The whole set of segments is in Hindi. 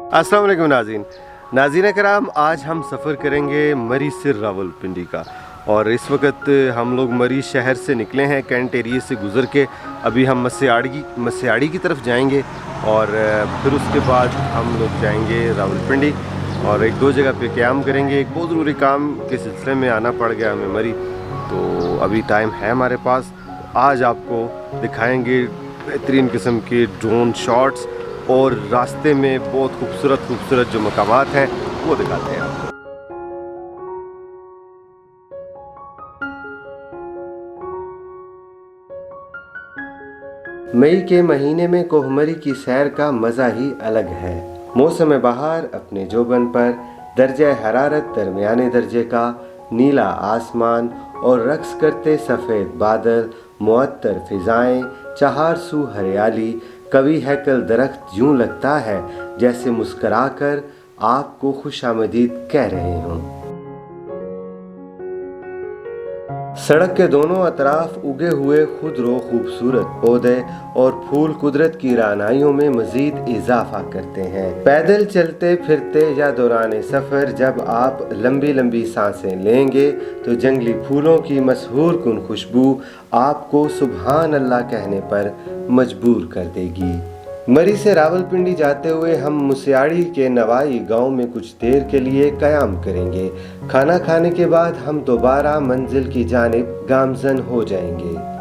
अस्सलाम वालेकुम नाज़रीन कराम, आज हम सफ़र करेंगे मरी से रावलपिंडी का। और इस वक्त हम लोग मरी शहर से निकले हैं, कैंट एरिए से गुज़र के अभी हम मस्याड़ी की तरफ जाएंगे और फिर उसके बाद हम लोग जाएंगे रावलपिंडी और एक दो जगह पे क़याम करेंगे। एक बहुत ज़रूरी काम के सिलसिले में आना पड़ गया हमें मरी, तो अभी टाइम है हमारे पास। आज आपको दिखाएंगे बेहतरीन किस्म के ड्रोन शॉट्स और रास्ते में बहुत खूबसूरत जो मकामात हैं वो दिखाते हैं आपको। मई के महीने में कोहमरी की सैर का मज़ा ही अलग है। मौसम बहार अपने जोबन पर, दर्जा हरारत दरमियाने दर्जे का, नीला आसमान और रक्स करते सफ़ेद बादल, मुअत्तर फिजाएं, चहारसू हरियाली, कवि हैकल दरख्त यूं लगता है जैसे मुस्कराकर आपको खुशामदीद कह रहे हों। सड़क के दोनों अतराफ उगे हुए खुदरो खूबसूरत पौधे और फूल कुदरत की रानाइयों में मजीद इजाफा करते हैं। पैदल चलते फिरते या दौरान सफ़र जब आप लंबी लंबी सांसें लेंगे तो जंगली फूलों की मशहूर कुन खुशबू आपको सुभान अल्लाह कहने पर मजबूर कर देगी। मरी से रावलपिंडी जाते हुए हम मुस्याड़ी के नवाई गांव में कुछ देर के लिए क़याम करेंगे। खाना खाने के बाद हम दोबारा मंजिल की जानिब गामजन हो जाएंगे।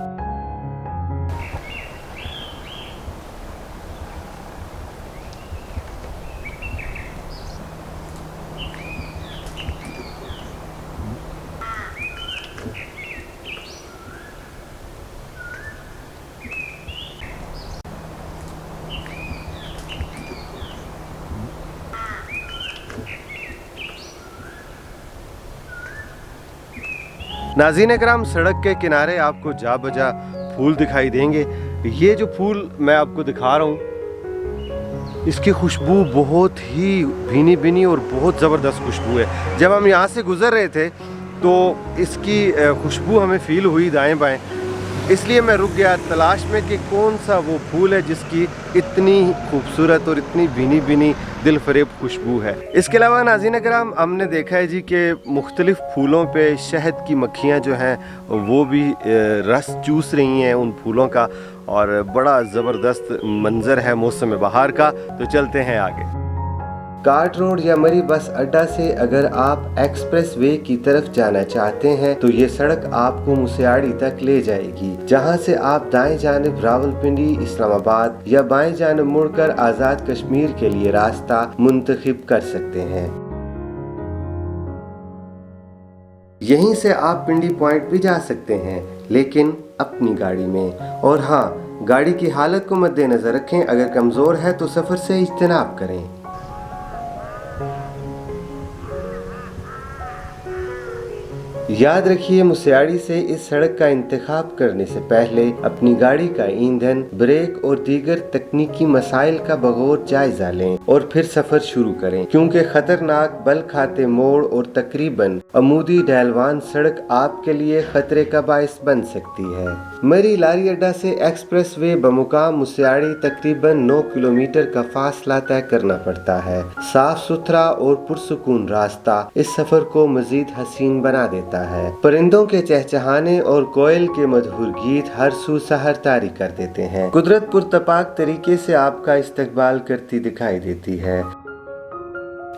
नाज़रीन कराम, सड़क के किनारे आपको जा बजा फूल दिखाई देंगे। ये जो फूल मैं आपको दिखा रहा हूँ, इसकी खुशबू बहुत ही भीनी भीनी और बहुत ज़बरदस्त खुशबू है। जब हम यहाँ से गुज़र रहे थे तो इसकी खुशबू हमें फ़ील हुई दाएं बाएं, इसलिए मैं रुक गया तलाश में कि कौन सा वो फूल है जिसकी इतनी खूबसूरत और इतनी भीनी भीनी दिल फरेब खुशबू है। इसके अलावा नाज़रीन कराम, हमने देखा है जी कि मुख्तलिफ़ फूलों पे शहद की मक्खियाँ जो हैं वो भी रस चूस रही हैं उन फूलों का, और बड़ा ज़बरदस्त मंज़र है मौसम बहार का। तो चलते हैं आगे। कार्ट रोड या मरी बस अड्डा से अगर आप एक्सप्रेस वे की तरफ जाना चाहते हैं तो ये सड़क आपको मुस्याड़ी तक ले जाएगी, जहां से आप दाएं जानिब रावलपिंडी, इस्लामाबाद या बाएं जानिब मुड़कर आज़ाद कश्मीर के लिए रास्ता मुंतखब कर सकते हैं। यहीं से आप पिंडी पॉइंट भी जा सकते हैं, लेकिन अपनी गाड़ी में। और हाँ, गाड़ी की हालत को मद्देनजर रखें, अगर कमज़ोर है तो सफ़र से इज्तनाब करें। याद रखिए, मुस्याड़ी से इस सड़क का इंतखाब करने से पहले अपनी गाड़ी का ईंधन, ब्रेक और दीगर तकनीकी मसाइल का बगौर जायजा लें और फिर सफर शुरू करें, क्योंकि खतरनाक बल खाते मोड़ और तकरीबन अमूदी ढलवान सड़क आपके लिए खतरे का बायस बन सकती है। मरी लारी अड्डा से एक्सप्रेस वे बमुकाम मुस्याड़ी तकरीबन 9 किलोमीटर का फासला तय करना पड़ता है। साफ सुथरा और पुरसुकून रास्ता इस सफर को मजीद हसीन बना देता है। परिंदों के चहचहाने और कोयल के मधुर गीत हर सू सहर तारी कर देते हैं। कुदरत पुरतपाक तरीके से आपका इस्तकबाल करती दिखाई देती है।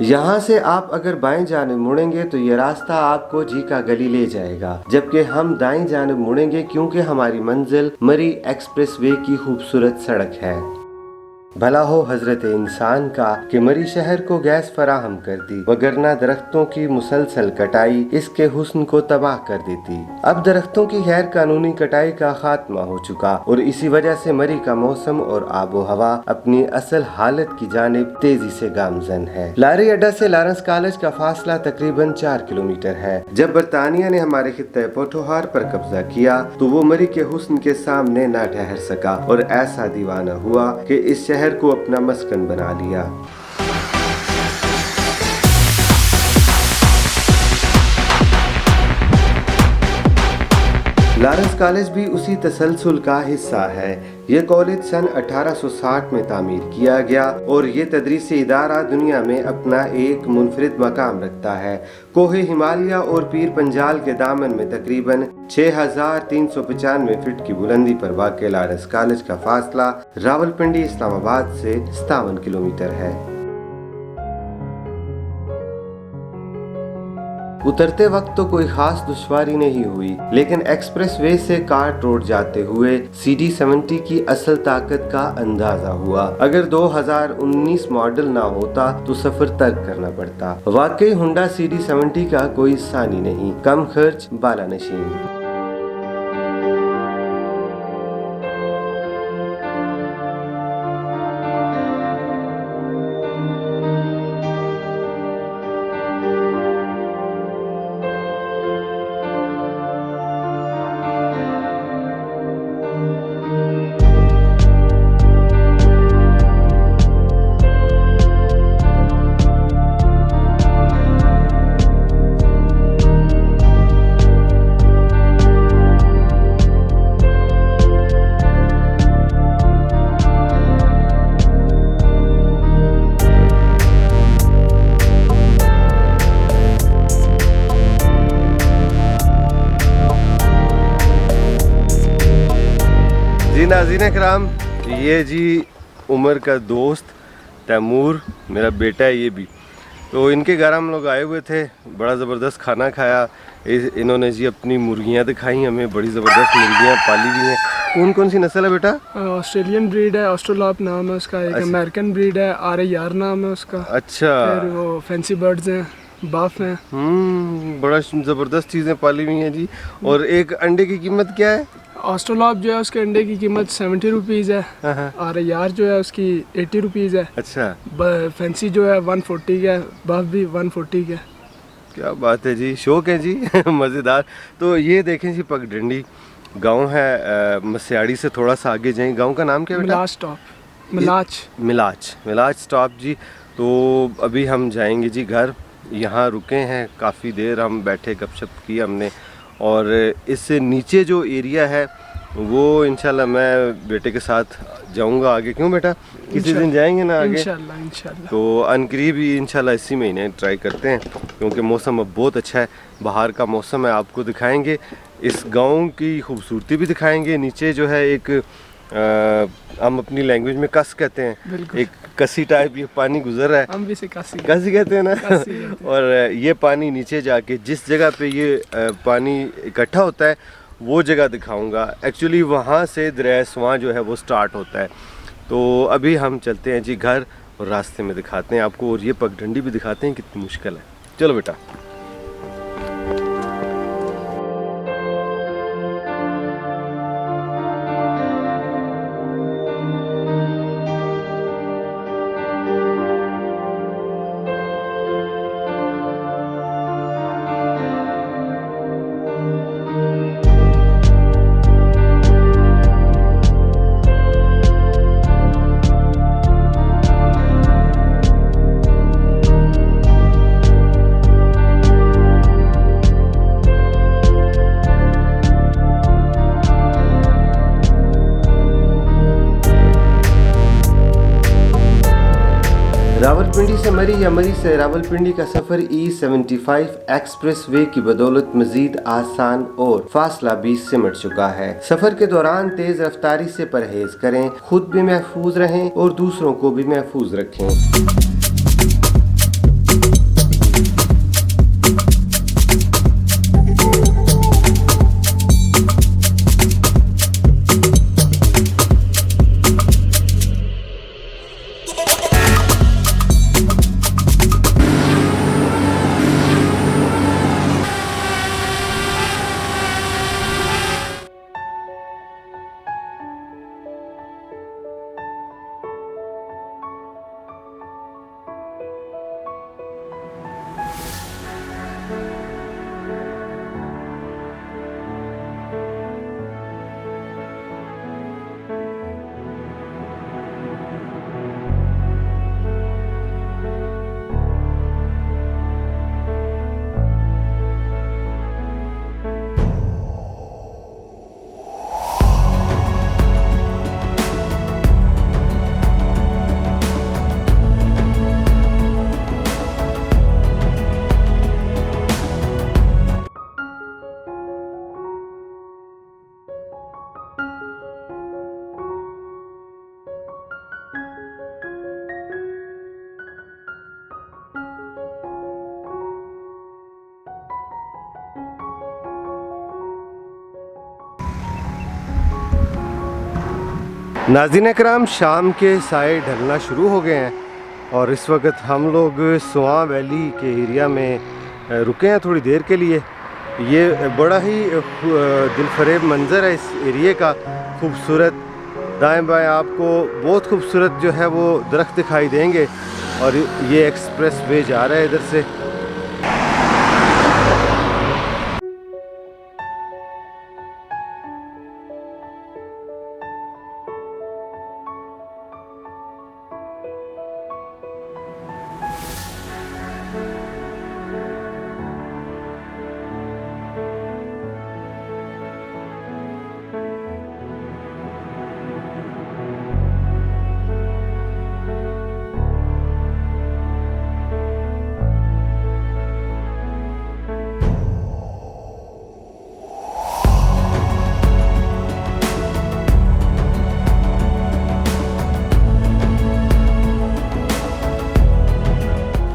यहाँ से आप अगर बाएं जानिब मुड़ेंगे तो ये रास्ता आपको जीका गली ले जाएगा, जबकि हम दाएं जानिब मुड़ेंगे क्योंकि हमारी मंजिल मरी एक्सप्रेस वे की खूबसूरत सड़क है। भला हो हजरत इंसान का कि मरी शहर को गैस फराहम कर दी, वगरना दरख्तों की मुसलसल कटाई इसके हुस्न को तबाह कर देती। अब दरख्तों की गैर कानूनी कटाई का खात्मा हो चुका और इसी वजह से मरी का मौसम और आबो हवा अपनी असल हालत की जानिब तेजी से गामजन है। लारी अड्डा से लॉरेंस कॉलेज का फासला तकरीबन 4 किलोमीटर है। जब बरतानिया ने हमारे खित्ते पोठोहार पर कब्जा किया तो वो मरी के हुस्न के सामने न ठहर सका और ऐसा दीवाना हुआ कि इस शहर को अपना मस्कन बना लिया। लॉरेंस कॉलेज भी उसी तसलसल का हिस्सा है। ये कॉलेज सन 1860 में तामीर किया गया और ये तदरीसी इदारा दुनिया में अपना एक मुनफरिद मकाम रखता है। कोहे हिमालय और पीर पंजाल के दामन में तकरीबन 6395 फीट की बुलंदी पर वाक़ लॉरेंस कॉलेज का फासला रावलपिंडी इस्लामाबाद से 57 किलोमीटर है। उतरते वक्त तो कोई खास दुश्वारी नहीं हुई, लेकिन एक्सप्रेस वे से कार्ट रोड जाते हुए CD70 की असल ताकत का अंदाजा हुआ। अगर 2019 मॉडल ना होता तो सफर तर्क करना पड़ता। वाकई हुंडा CD70 का कोई सानी नहीं, कम खर्च बाला नशीन। जी नाज़रीन कराम, ये जी उमर का दोस्त तैमूर, मेरा बेटा है ये भी। तो इनके घर हम लोग आए हुए थे, बड़ा ज़बरदस्त खाना खाया। इन्होंने जी अपनी मुर्गियाँ दिखाई हमें, बड़ी ज़बरदस्त मुर्गियाँ पाली हुई हैं। कौन कौन सी नस्ल है बेटा? ऑस्ट्रेलियन ब्रीड है, ऑस्ट्रोलॉप नाम है उसका। एक अमेरिकन ब्रीड है, RAR नाम है उसका। अच्छा। फिर वो फैंसी बर्ड्स हैं, बाफ हैं। बड़ा ज़बरदस्त चीज़ें पाली हुई हैं जी। और एक अंडे की कीमत क्या है? ऑस्ट्रोलॉप जो है उसके अंडे की कीमत 70 रुपीज़ है। RAR जो है उसकी 80 रुपीज़ है। अच्छा। फैंसी जो है 140 का है, बाफ भी 140 का है। क्या बात है जी, शौक है जी। मज़ेदार। तो ये देखें जी पगडंडी गांव है, मस्याड़ी से थोड़ा सा आगे जाएं। गांव का नाम क्या है बेटा? मिलाच स्टॉप। मिलाच स्टॉप जी। तो अभी हम जाएंगे जी घर। यहाँ रुके हैं काफ़ी देर, हम बैठे गपशप की हमने। और इससे नीचे जो एरिया है वो इंशाल्लाह मैं बेटे के साथ जाऊंगा आगे। क्यों बेटा, किसी दिन जाएंगे ना आगे इंशाल्लाह। तो अनकरीब ही इंशाल्लाह इसी महीने ट्राई करते हैं, क्योंकि मौसम अब बहुत अच्छा है, बाहर का मौसम है। आपको दिखाएंगे इस गांव की खूबसूरती भी दिखाएंगे। नीचे जो है एक हम अपनी लैंग्वेज में कस कहते हैं, एक कसी टाइप ये पानी गुजर रहा है, हम भी से कसी कहते हैं ना। और ये पानी नीचे जाके जिस जगह पे ये पानी इकट्ठा होता है वो जगह दिखाऊंगा। एक्चुअली वहाँ से दरिया स्वां जो है वो स्टार्ट होता है। तो अभी हम चलते हैं जी घर और रास्ते में दिखाते हैं आपको, और ये पगडंडी भी दिखाते हैं कितनी मुश्किल है। चलो बेटा। रावलपिंडी से मरी या मरी से रावलपिंडी का सफर E75 एक्सप्रेस वे की बदौलत मजीद आसान और फासला भी सिमट चुका है। सफर के दौरान तेज रफ्तारी से परहेज करें, खुद भी महफूज रहें और दूसरों को भी महफूज रखें। नाज़रीन कराम, शाम के साए ढलना शुरू हो गए हैं और इस वक्त हम लोग स्वां वैली के एरिया में रुके हैं थोड़ी देर के लिए। ये बड़ा ही दिलफरेब मंज़र है इस एरिए का, खूबसूरत। दाएं बाएं आपको बहुत खूबसूरत जो है वो दरख्त दिखाई देंगे और ये एक्सप्रेस वे जा रहा है इधर से।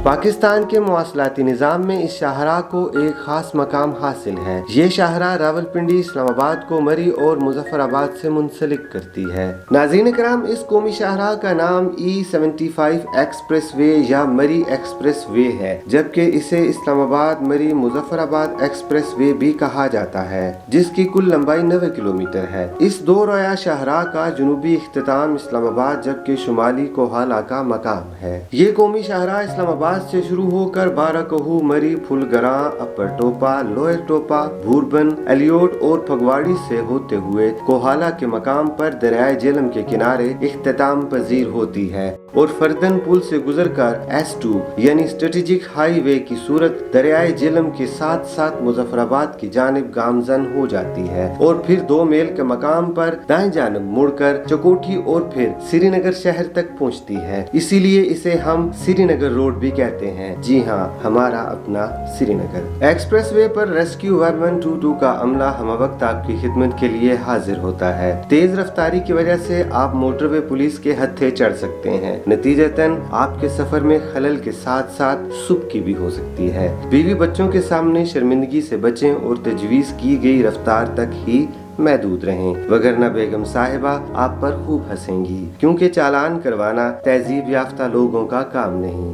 पाकिस्तान के मवासलाती निज़ाम में इस शाहरा को एक ख़ास मकाम हासिल है। ये शाहरा रावलपिंडी, इस्लामाबाद को मरी और मुजफ्फराबाद से मुंसलिक करती है। नाज़रीन कराम, इस कौमी शाहरा का नाम E75 एक्सप्रेस वे या मरी एक्सप्रेस वे है, जबकि इसे इस्लामाबाद मरी मुजफ्फराबाद एक्सप्रेस वे भी कहा जाता है, जिसकी कुल लंबाई 90 किलोमीटर है। इस दो रोया शाहरा का जुनूबी इख्तिताम इस्लामाबाद जबकि शुमाली कोहाला का मकाम है। ये कौमी शाहरा इस्लामाबाद से शुरू होकर बाराकहू, मरी, फुलगरा, अपर टोपा, लोअर टोपा, भूरबन, एलियोट और फगवाड़ी से होते हुए कोहाला के मकाम पर दरियाए जेलम के किनारे इख्तिताम पजीर होती है और फरदन पुल से गुजरकर S2 यानी स्ट्रेटेजिक हाईवे की सूरत दरियाए जेलम के साथ साथ मुजफ्फराबाद की जानिब गामजन हो जाती है और फिर 2 मील के मकाम पर दाएं जानिब मुड़कर चकोठी और फिर श्रीनगर शहर तक पहुंचती है। इसीलिए इसे हम श्रीनगर रोड भी कहते हैं। जी हाँ, हमारा अपना श्रीनगर। एक्सप्रेसवे पर रेस्क्यू 1122 का अमला हम वक्त आपकी खिदमत के लिए हाजिर होता है। तेज रफ्तारी की वजह से आप मोटरवे पुलिस के हत्थे चढ़ सकते हैं। नतीजतन आपके सफर में खलल के साथ साथ सुबकी भी हो सकती है। बीवी बच्चों के सामने शर्मिंदगी से बचें और तजवीज की गई रफ्तार तक ही महदूद रहें, वगरना बेगम साहिबा आप पर खूब हंसेंगी, क्योंकि चालान करवाना तहजीब याफ्ता लोगों का काम नहीं।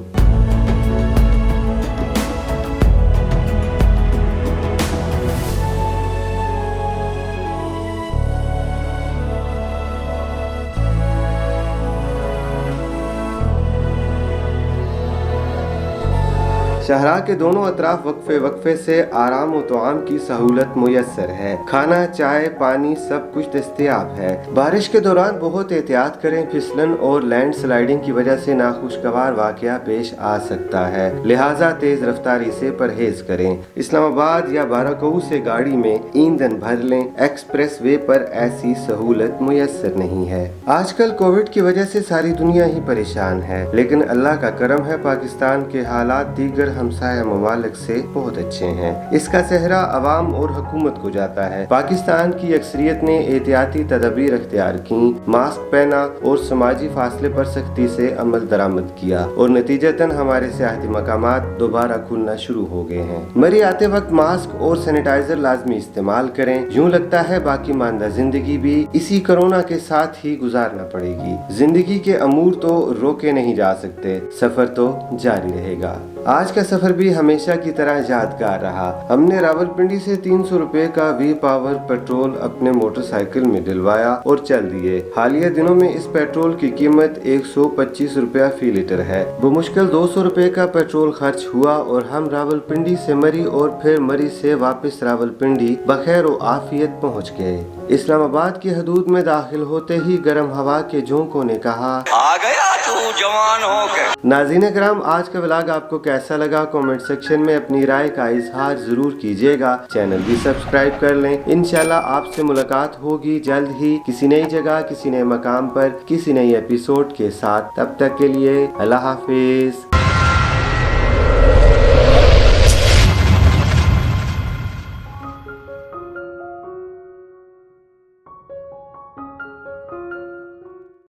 शाहरा के दोनों अतराफ वक्फे वक्फे से आराम और तआम की सहूलत मुयस्सर है। खाना, चाय, पानी सब कुछ दस्तयाब है। बारिश के दौरान बहुत एहतियात करें, फिसलन और लैंड स्लाइडिंग की वजह से नाखुशगवार वाकया पेश आ सकता है, लिहाजा तेज रफ्तारी से परहेज करें। इस्लामाबाद या बाराकहू से गाड़ी में ईंधन भर लें। एक्सप्रेस वे पर ऐसी सहूलत मुयस्सर नहीं है। आजकल कोविड की वजह से सारी दुनिया ही परेशान है, लेकिन अल्लाह का करम है, पाकिस्तान के हालात दीगर हमसाया ममालिक से बहुत अच्छे हैं। इसका सेहरा अवाम और हुकूमत को जाता है। पाकिस्तान की अक्सरियत ने एहतियाती तदबीर अख्तियार की, मास्क पहना और समाजी फासले पर सख्ती से अमल दरामद किया और नतीजतन हमारे सियाहती मकामात दोबारा खुलना शुरू हो गए हैं। मरी आते वक्त मास्क और सैनिटाइजर लाजमी इस्तेमाल करें। यूँ लगता है बाकी मानदा जिंदगी भी इसी कोरोना के साथ ही गुजारना पड़ेगी। जिंदगी के अमूर तो रोके नहीं जा सकते, सफर तो जारी रहेगा। आज का सफर भी हमेशा की तरह यादगार रहा। हमने रावलपिंडी से 300 रुपए का V पावर पेट्रोल अपने मोटरसाइकिल में डलवाया और चल दिए। हालिया दिनों में इस पेट्रोल की कीमत 125 रुपया फी लीटर है। बमुश्किल 200 रुपए का पेट्रोल खर्च हुआ और हम रावलपिंडी से मरी और फिर मरी से वापस रावलपिंडी बखैर और आफियत पहुँच गए। इस्लामाबाद की हदूद में दाखिल होते ही गर्म हवा के झोंकों ने कहा, आ गया तू जवान होकर। नाज़रीन कराम, आज का व्लॉग आपको कैसा लगा कमेंट सेक्शन में अपनी राय का इजहार जरूर कीजिएगा। चैनल भी सब्सक्राइब कर लें। इंशाल्लाह आपसे मुलाकात होगी जल्द ही किसी नई जगह, किसी नए मकाम पर, किसी नई एपिसोड के साथ। तब तक के लिए अल्लाह हाफिज।